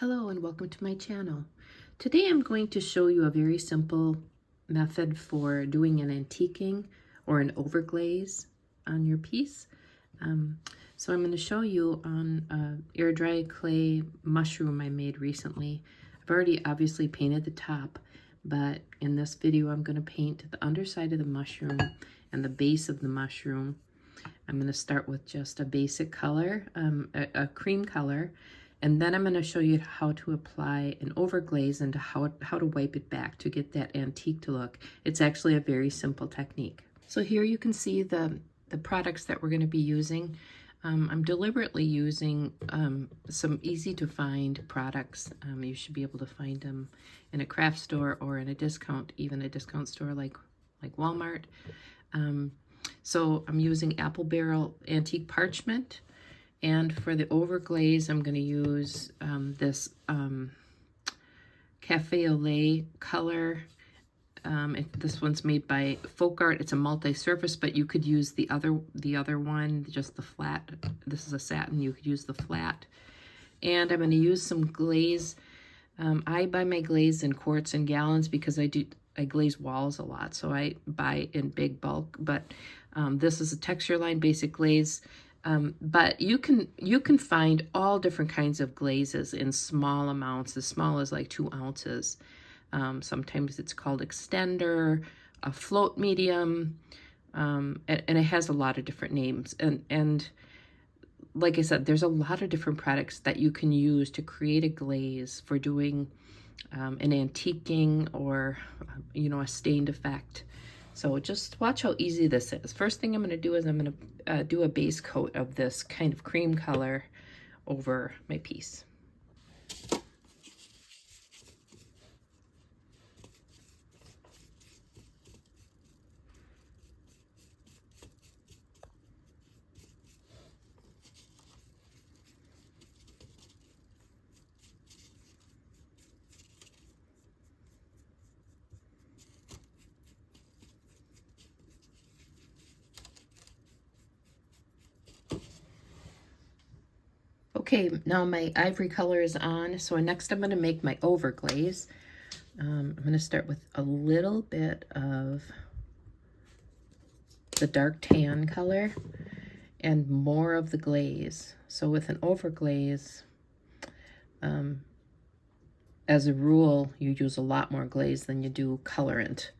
Hello and welcome to my channel. Today I'm going to show you a very simple method for doing an antiquing or an overglaze on your piece. So I'm going to show you on air dry clay mushroom I made recently. I've already obviously painted the top, but in this video I'm going to paint the underside of the mushroom and the base of the mushroom. I'm going to start with just a basic color, a cream color. And then I'm going to show you how to apply an overglaze and how to wipe it back to get that antique to look. It's actually a very simple technique. So here you can see the products that we're going to be using. I'm deliberately using some easy to find products. You should be able to find them in a craft store or in a discount, even a discount store like Walmart. So I'm using apple barrel antique parchment. And for the overglaze, I'm going to use this Cafe au lait color. This one's made by Folk Art. It's a multi-surface, but you could use the other one, just the flat. This is a satin. You could use the flat. And I'm going to use some glaze. I buy my glaze in quarts and gallons because I glaze walls a lot, so I buy in big bulk. But this is a Textureline Basic Glaze. But you can find all different kinds of glazes in small amounts, as small as like 2 ounces. Sometimes it's called extender, a float medium, and it has a lot of different names. And like I said, there's a lot of different products that you can use to create a glaze for doing an antiquing or, a stained effect. So just watch how easy this is. First thing I'm going to do is I'm going to do a base coat of this kind of cream color over my piece. Okay, now my ivory color is on, so next I'm going to make my overglaze. I'm going to start with a little bit of the dark tan color and more of the glaze. So with an overglaze, as a rule, you use a lot more glaze than you do colorant.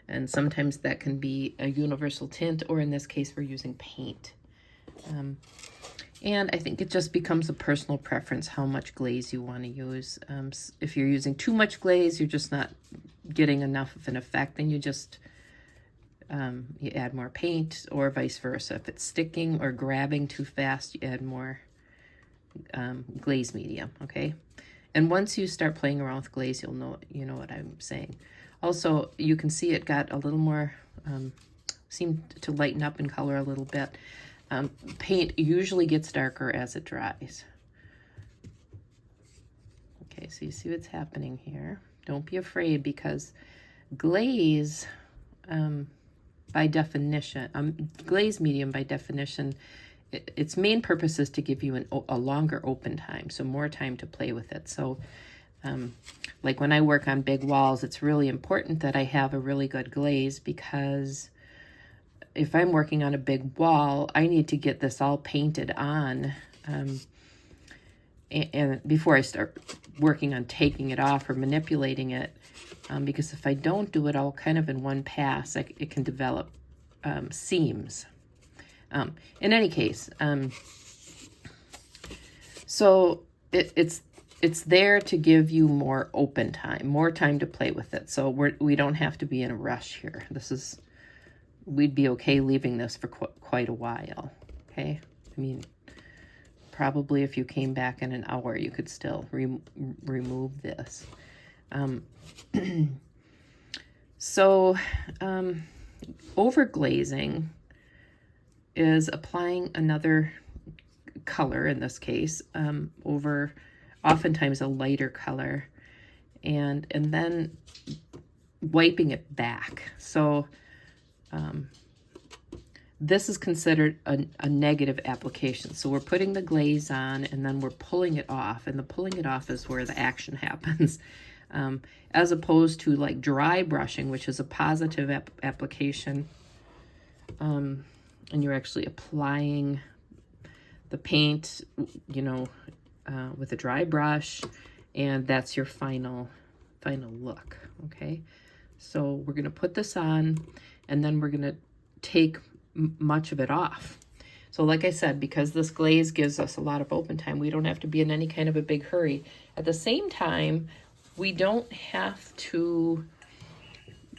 And sometimes that can be a universal tint, or in this case, we're using paint. And I think it just becomes a personal preference how much glaze you want to use. If you're using too much glaze, you're just not getting enough of an effect, and you just you add more paint, or vice versa. If it's sticking or grabbing too fast, you add more glaze medium, okay? And once you start playing around with glaze, you know what I'm saying. Also, you can see it got a little more, seemed to lighten up in color a little bit. Paint usually gets darker as it dries. Okay, so you see what's happening here. Don't be afraid, because glaze, by definition, glaze medium by definition, its main purpose is to give you a longer open time, so more time to play with it. So like when I work on big walls, it's really important that I have a really good glaze, because if I'm working on a big wall, I need to get this all painted on and before I start working on taking it off or manipulating it, because if I don't do it all kind of in one pass, it can develop seams. In any case, so it's there to give you more open time, more time to play with it. So we don't have to be in a rush here. We'd be okay leaving this for quite a while, okay? I mean, probably if you came back in an hour, you could still remove this. So overglazing is applying another color, in this case, over oftentimes a lighter color, and then wiping it back. So this is considered a negative application. So we're putting the glaze on and then we're pulling it off, and the pulling it off is where the action happens. As opposed to like dry brushing, which is a positive application. And you're actually applying the paint, you know, with a dry brush, and that's your final look, okay? So we're gonna put this on, and then we're gonna take much of it off. So like I said, because this glaze gives us a lot of open time, we don't have to be in any kind of a big hurry. At the same time, we don't have to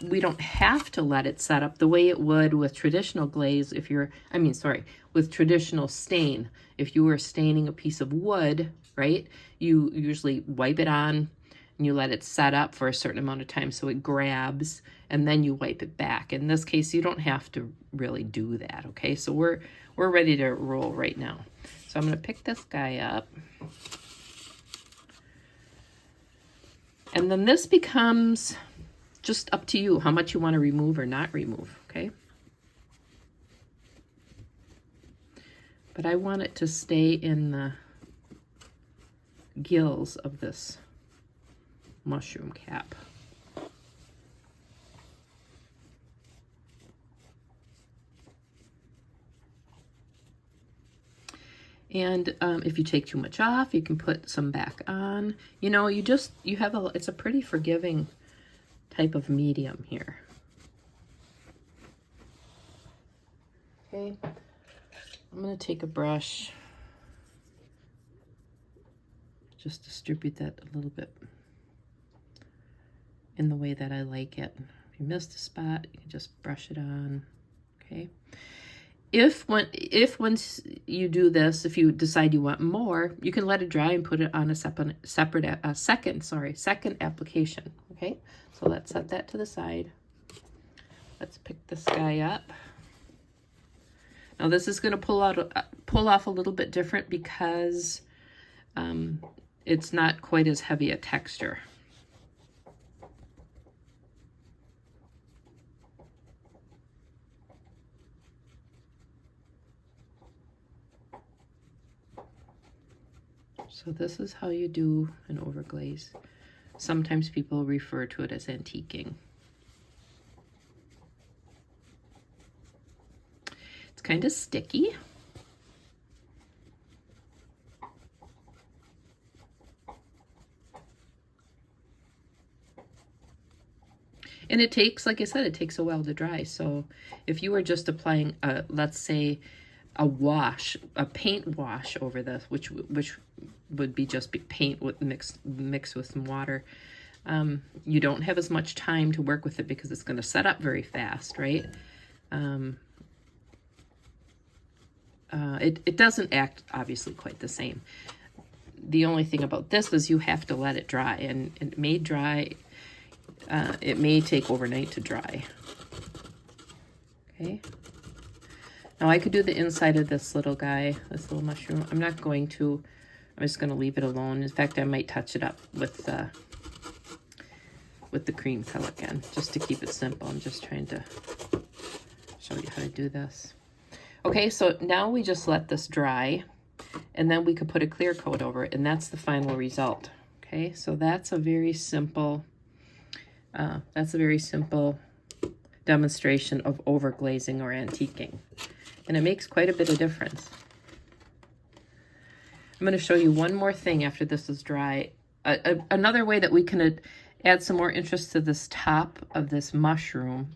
let it set up the way it would with traditional glaze if you're, with traditional stain. If you were staining a piece of wood, right, you usually wipe it on and you let it set up for a certain amount of time so it grabs, and then you wipe it back. In this case, you don't have to really do that, okay? So we're ready to roll right now. So I'm gonna pick this guy up. And then this becomes just up to you how much you want to remove or not remove, okay? But I want it to stay in the gills of this mushroom cap. And if you take too much off, you can put some back on. You know, it's a pretty forgiving type of medium here. Okay, I'm gonna take a brush, just distribute that a little bit in the way that I like it. If you missed a spot, you can just brush it on, okay? If once you do this, if you decide you want more, you can let it dry and put it on a second application, okay? So let's set that to the side. Let's pick this guy up. Now this is going to pull off a little bit different because it's not quite as heavy a texture. So this is how you do an overglaze. Sometimes people refer to it as antiquing. It's kind of sticky. And it takes, like I said, it takes a while to dry. So if you were just applying, let's say, a paint wash over this, which would be just paint with mixed with some water, you don't have as much time to work with it because it's going to set up very fast, right? It doesn't act obviously quite the same. The only thing about this is you have to let it dry, and it may dry. It may take overnight to dry. Okay. Now I could do the inside of this little guy, this little mushroom. I'm not going to. I'm just going to leave it alone. In fact, I might touch it up with the cream color again, just to keep it simple. I'm just trying to show you how to do this. Okay, so now we just let this dry, and then we could put a clear coat over it, and that's the final result. Okay, so that's a very simple demonstration of overglazing or antiquing, and it makes quite a bit of difference. I'm going to show you one more thing after this is dry. Another way that we can add some more interest to this top of this mushroom.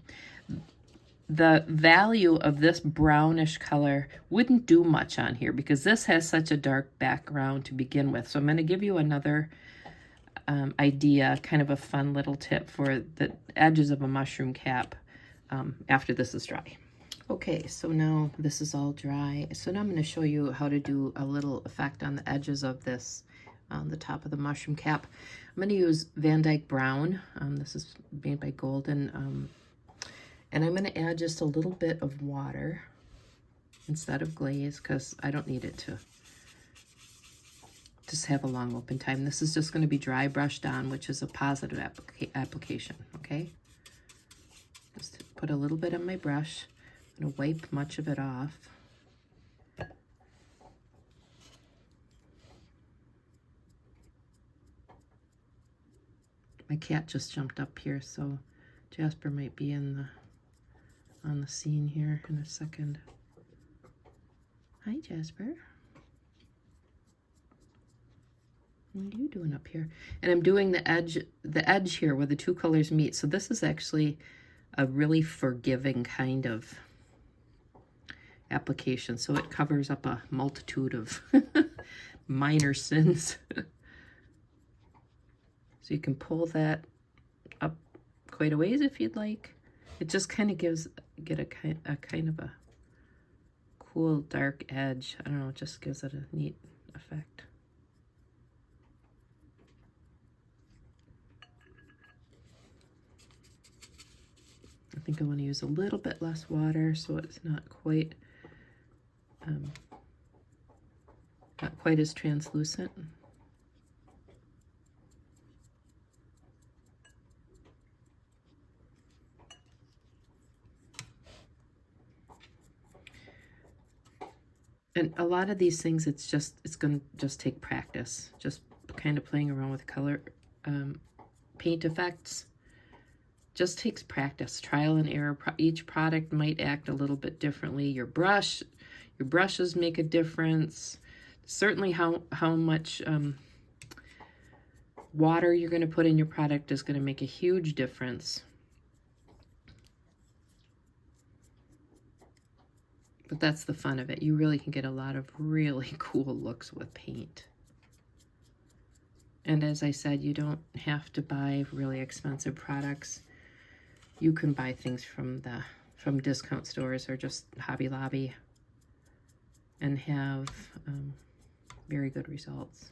The value of this brownish color wouldn't do much on here because this has such a dark background to begin with. So I'm going to give you another idea, kind of a fun little tip for the edges of a mushroom cap after this is dry. Okay, so now this is all dry. So now I'm going to show you how to do a little effect on the edges of this, on the top of the mushroom cap. I'm going to use Van Dyke Brown. This is made by Golden. And I'm going to add just a little bit of water instead of glaze because I don't need it to just have a long open time. This is just going to be dry brushed on, which is a positive application, okay? Just put a little bit on my brush. I'm gonna wipe much of it off. My cat just jumped up here, so Jasper might be on the scene here in a second. Hi, Jasper. What are you doing up here? And I'm doing the edge here where the two colors meet. So this is actually a really forgiving kind of application. So it covers up a multitude of minor sins. So you can pull that up quite a ways if you'd like. It just kind of get a kind of a cool dark edge. I don't know, it just gives it a neat effect. I think I want to use a little bit less water so it's not quite as translucent. And a lot of these things, it's going to just take practice. Just kind of playing around with color, paint effects. Just takes practice, trial and error. Each product might act a little bit differently. Your brushes make a difference. Certainly how much water you're going to put in your product is going to make a huge difference. But that's the fun of it. You really can get a lot of really cool looks with paint. And as I said, you don't have to buy really expensive products. You can buy things from discount stores or just Hobby Lobby and have very good results.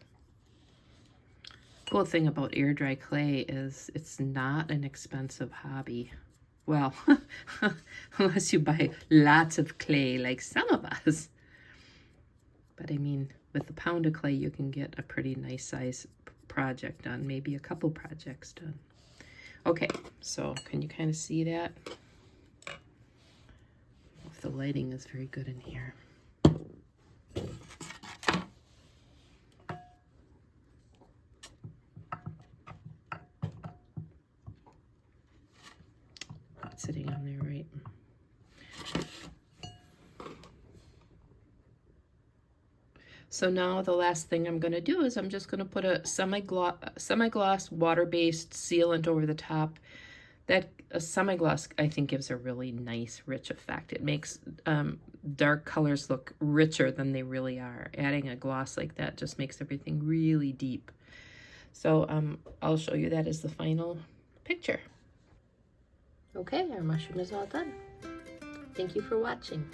Cool thing about air dry clay is it's not an expensive hobby. Well, unless you buy lots of clay like some of us. But I mean, with a pound of clay, you can get a pretty nice size project done, maybe a couple projects done. Okay, so can you kind of see that? If the lighting is very good in here. Sitting on there, right? So now the last thing I'm going to do is I'm just going to put a semi-gloss water-based sealant over the top. That a semi-gloss, I think, gives a really nice, rich effect. It makes dark colors look richer than they really are. Adding a gloss like that just makes everything really deep. So I'll show you that as the final picture. Okay, our mushroom is all done. Thank you for watching.